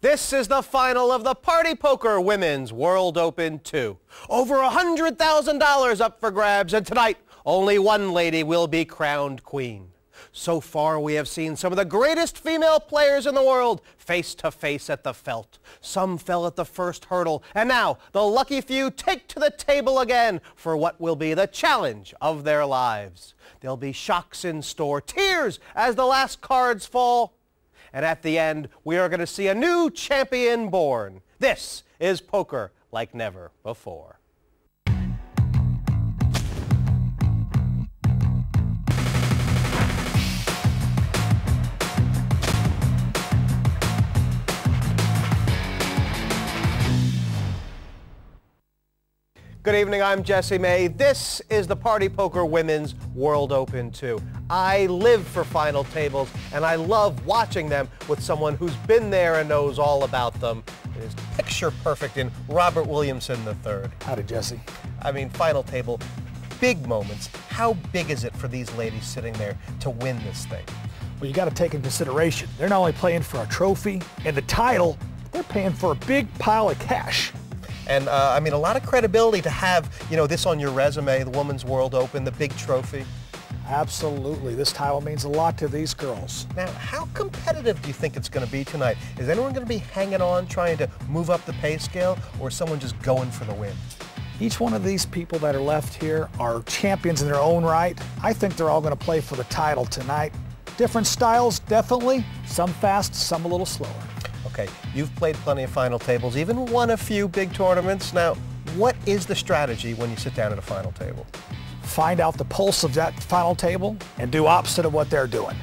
This is the final of the Party Poker Women's World Open 2. Over $100,000 up for grabs, and tonight only one lady will be crowned queen. So far we have seen some of the greatest female players in the world face to face at the felt. Some fell at the first hurdle, and now the lucky few take to the table again for what will be the challenge of their lives. There'll be shocks in store, tears as the last cards fall. And at the end, we are going to see a new champion born. This is poker like never before. Good evening, I'm Jesse May. This is the Party Poker Women's World Open 2. I live for final tables, and I love watching them with someone who's been there and knows all about them. It is picture perfect in Robert Williamson III. Howdy, Jesse. I mean, final table, big moments. How big is it for these ladies sitting there to win this thing? Well, you got to take into consideration, they're not only playing for a trophy and the title, they're paying for a big pile of cash. And I mean, a lot of credibility to have, you know, this on your resume, the Women's World Open, the big trophy. Absolutely. This title means a lot to these girls. Now, how competitive do you think it's going to be tonight? Is anyone going to be hanging on, trying to move up the pay scale, or is someone just going for the win? Each one of these people that are left here are champions in their own right. I think they're all going to play for the title tonight. Different styles, definitely. Some fast, some a little slower. Okay, you've played plenty of final tables, even won a few big tournaments. Now, what is the strategy when you sit down at a final table? Find out the pulse of that final table and do opposite of what they're doing.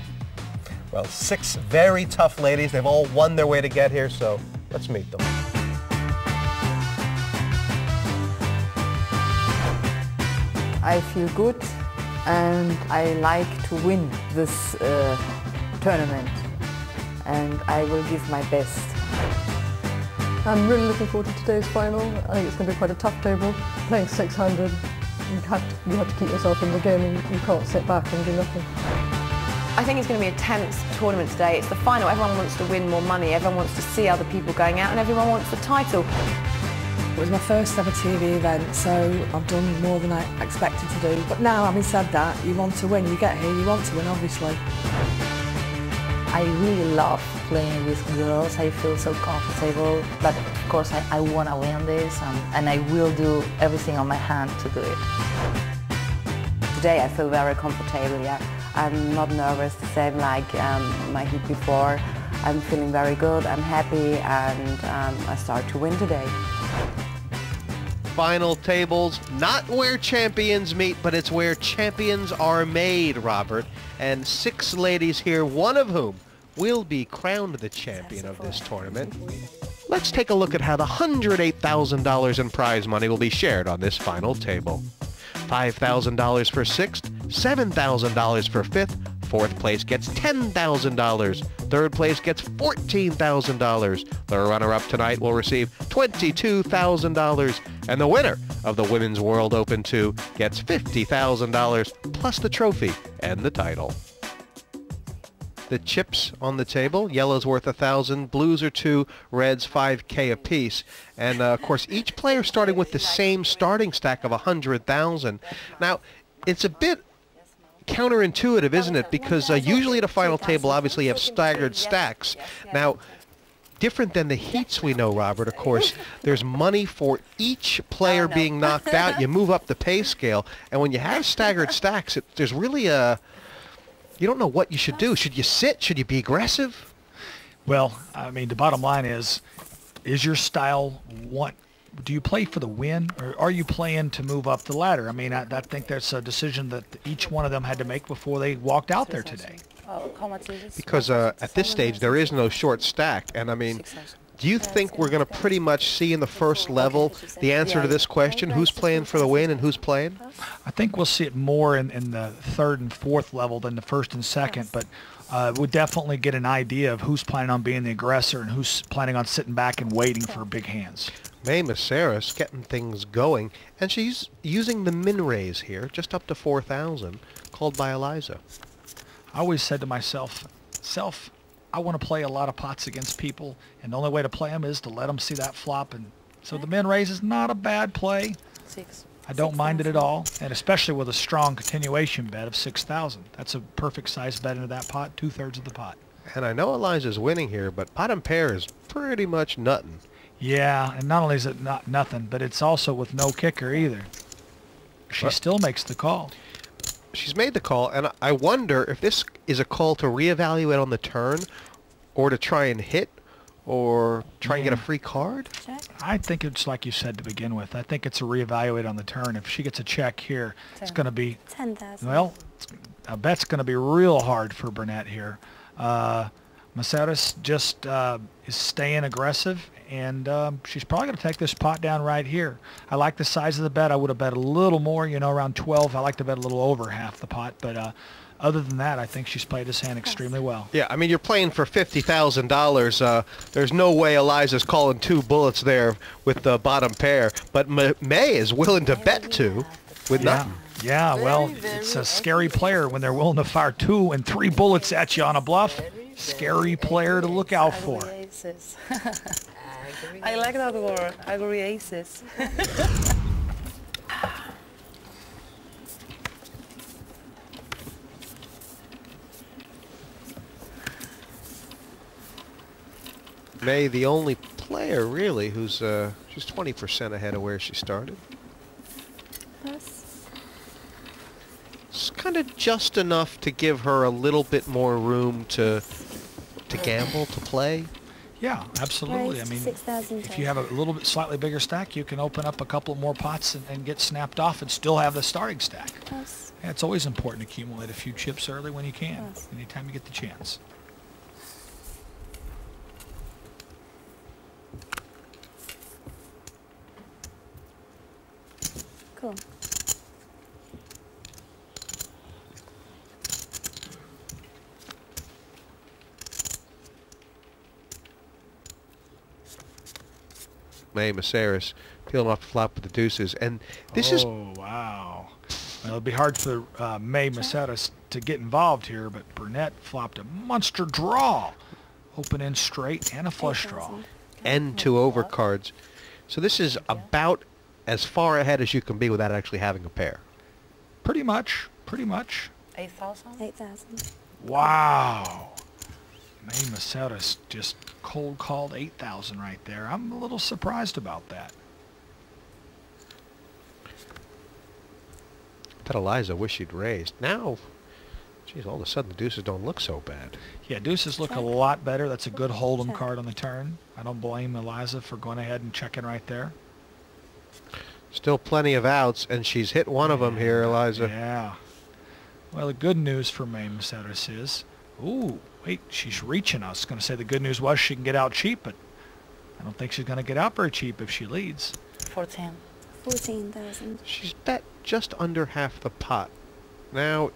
Well, 6 very tough ladies. They've all won their way to get here, so let's meet them. I feel good and I like to win this tournament. And I will give my best. I'm really looking forward to today's final. I think it's going to be quite a tough table. Playing 600, you have to keep yourself in the game and you can't sit back and do nothing. I think it's going to be a tense tournament today. It's the final. Everyone wants to win more money. Everyone wants to see other people going out and everyone wants the title. It was my first ever TV event, so I've done more than I expected to do. But now, having said that, you want to win. You get here, you want to win, obviously. I really love playing with girls. I feel so comfortable, but of course I want to win this, and I will do everything on my hand to do it. Today I feel very comfortable, yeah. I'm not nervous, the same like my heat before. I'm feeling very good, I'm happy, and I start to win today. Final tables, not where champions meet, but it's where champions are made, Robert. And 6 ladies here, one of whom will be crowned the champion of this tournament. Let's take a look at how the $108,000 in prize money will be shared on this final table. $5,000 for 6th, $7,000 for 5th, 4th place gets $10,000. 3rd place gets $14,000. The runner-up tonight will receive $22,000. And the winner of the Women's World Open 2 gets $50,000 plus the trophy and the title. The chips on the table, yellow's worth 1,000, blues are 2, reds 5K apiece. And of course, each player starting with the same starting stack of 100,000. Now, it's a bit counterintuitive, isn't it? Because usually at a final table, obviously you have staggered stacks. Now, different than the heats we know, Robert, of course, there's money for each player being knocked out. You move up the pay scale, and when you have staggered stacks, there's really a... You don't know what you should do. Should you sit? Should you be aggressive? Well, I mean, the bottom line is your style do you play for the win, or are you playing to move up the ladder? I mean, I think that's a decision that each one of them had to make before they walked out there today. Because at this stage, there is no short stack. And I mean, do you think we're going to pretty much see in the first level the answer to this question, who's playing for the win and who's playing? I think we'll see it more in the 3rd and 4th level than the 1st and 2nd, but we'll definitely get an idea of who's planning on being the aggressor and who's planning on sitting back and waiting for big hands. May Maceras getting things going, and she's using the min raise here, just up to 4,000, called by Eliza. I always said to myself, I want to play a lot of pots against people, and the only way to play them is to let them see that flop. And so the min raise is not a bad play. 6. I don't mind it at all, and especially with a strong continuation bet of 6,000. That's a perfect size bet into that pot, 2/3 of the pot. And I know Eliza's winning here, but pot and pair is pretty much nuttin'. Yeah, and not only is it not nothing, but it's also with no kicker either. She What? still makes the call. She's made the call, and I wonder if this is a call to reevaluate on the turn, or to try and hit, or try and get a Yeah. free card. Check. I think it's like you said to begin with. I think it's a reevaluate on the turn. If she gets a check here, it's 10. going to be, 10,000. well, a bet's going to be real hard for Burnett here. Maceras just is staying aggressive, and she's probably going to take this pot down right here. I like the size of the bet. I would have bet a little more, you know, around 12. I like to bet a little over half the pot, but other than that, I think she's played this hand extremely well. Yeah, I mean, you're playing for $50,000. There's no way Eliza's calling 2 bullets there with the bottom pair, but May is willing to bet 2 with Yeah, nothing. yeah. Well, it's a scary player when they're willing to fire 2 and 3 bullets at you on a bluff. Scary player to look out for. Angry aces. I like that word, angry aces. May, the only player really who's she's 20% ahead of where she started. Plus, It's kind of just enough to give her a little bit more room to gamble, to play. Yeah, absolutely. I raise mean, 6,000. if you have a little bit slightly bigger stack, you can open up a couple more pots and get snapped off and still have the starting stack. Plus, Yeah, it's always important to accumulate a few chips early when you can, Yes. anytime you get the chance. cool. May Maceras peeling off the flop with the deuces, and this is Oh, wow. Well, it'd be hard for May Maceras to get involved here, but Burnett flopped a monster draw. Open in straight and a flush draw. 8,000. and 2 overcards. So this is about as far ahead as you can be without actually having a pair. Pretty much, pretty much. 8,000? 8,000. Wow. May Maceras just cold called 8,000 right there. I'm a little surprised about that. That Eliza wish she'd raised. Now, geez, all of a sudden the deuces don't look so bad. Yeah, deuces look a Check. lot better. That's a good hold'em Check. card on the turn. I don't blame Eliza for going ahead and checking right there. Still plenty of outs, and she's hit one of them here, Eliza. Yeah. Well, the good news for May Maceras is, ooh, wait, she's reaching. I was going to say the good news was she can get out cheap, but I don't think she's going to get out very cheap if she leads. 14. 14,000. She's bet just under half the pot. Now,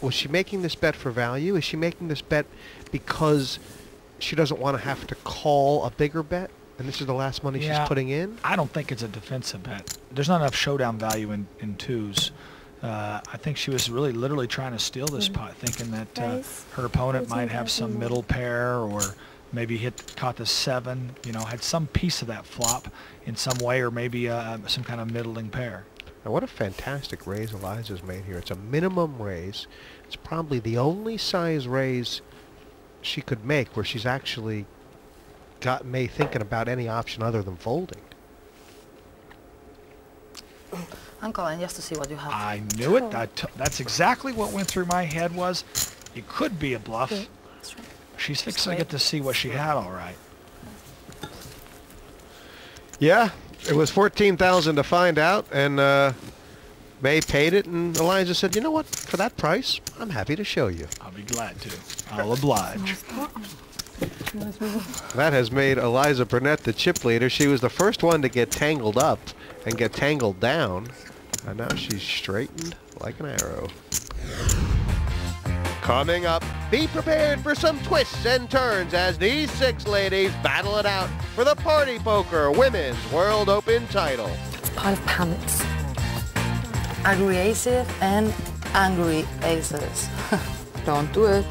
was she making this bet for value? Is she making this bet because she doesn't want to have to call a bigger bet? And this is the last money Yeah. she's putting in? I don't think it's a defensive bet. There's not enough showdown value in twos. I think she was really literally trying to steal this pot, thinking that Raise her opponent might have 14,000 some more. middle pair or maybe caught the 7, you know, had some piece of that flop in some way, or maybe some kind of middling pair. Now, what a fantastic raise Eliza's made here. It's a minimum raise. It's probably the only size raise she could make where she's actually got May thinking about any option other than folding. I'm calling just to see what you have. I knew it. That's exactly what went through my head was, it could be a bluff. Yeah, that's right. She's fixing to get to see what she had all right. Yeah, it was $14,000 to find out, and May paid it, and Eliza said, "You know what? For that price, I'm happy to show you." I'll be glad to. I'll oblige. Nice move. That has made Eliza Burnett the chip leader. She was the first one to get tangled up and get tangled down, and now she's straightened like an arrow. Coming up, be prepared for some twists and turns as these 6 ladies battle it out for the Party Poker Women's World Open title. It's a pile of pants. Angry aces and angry aces. Don't do it.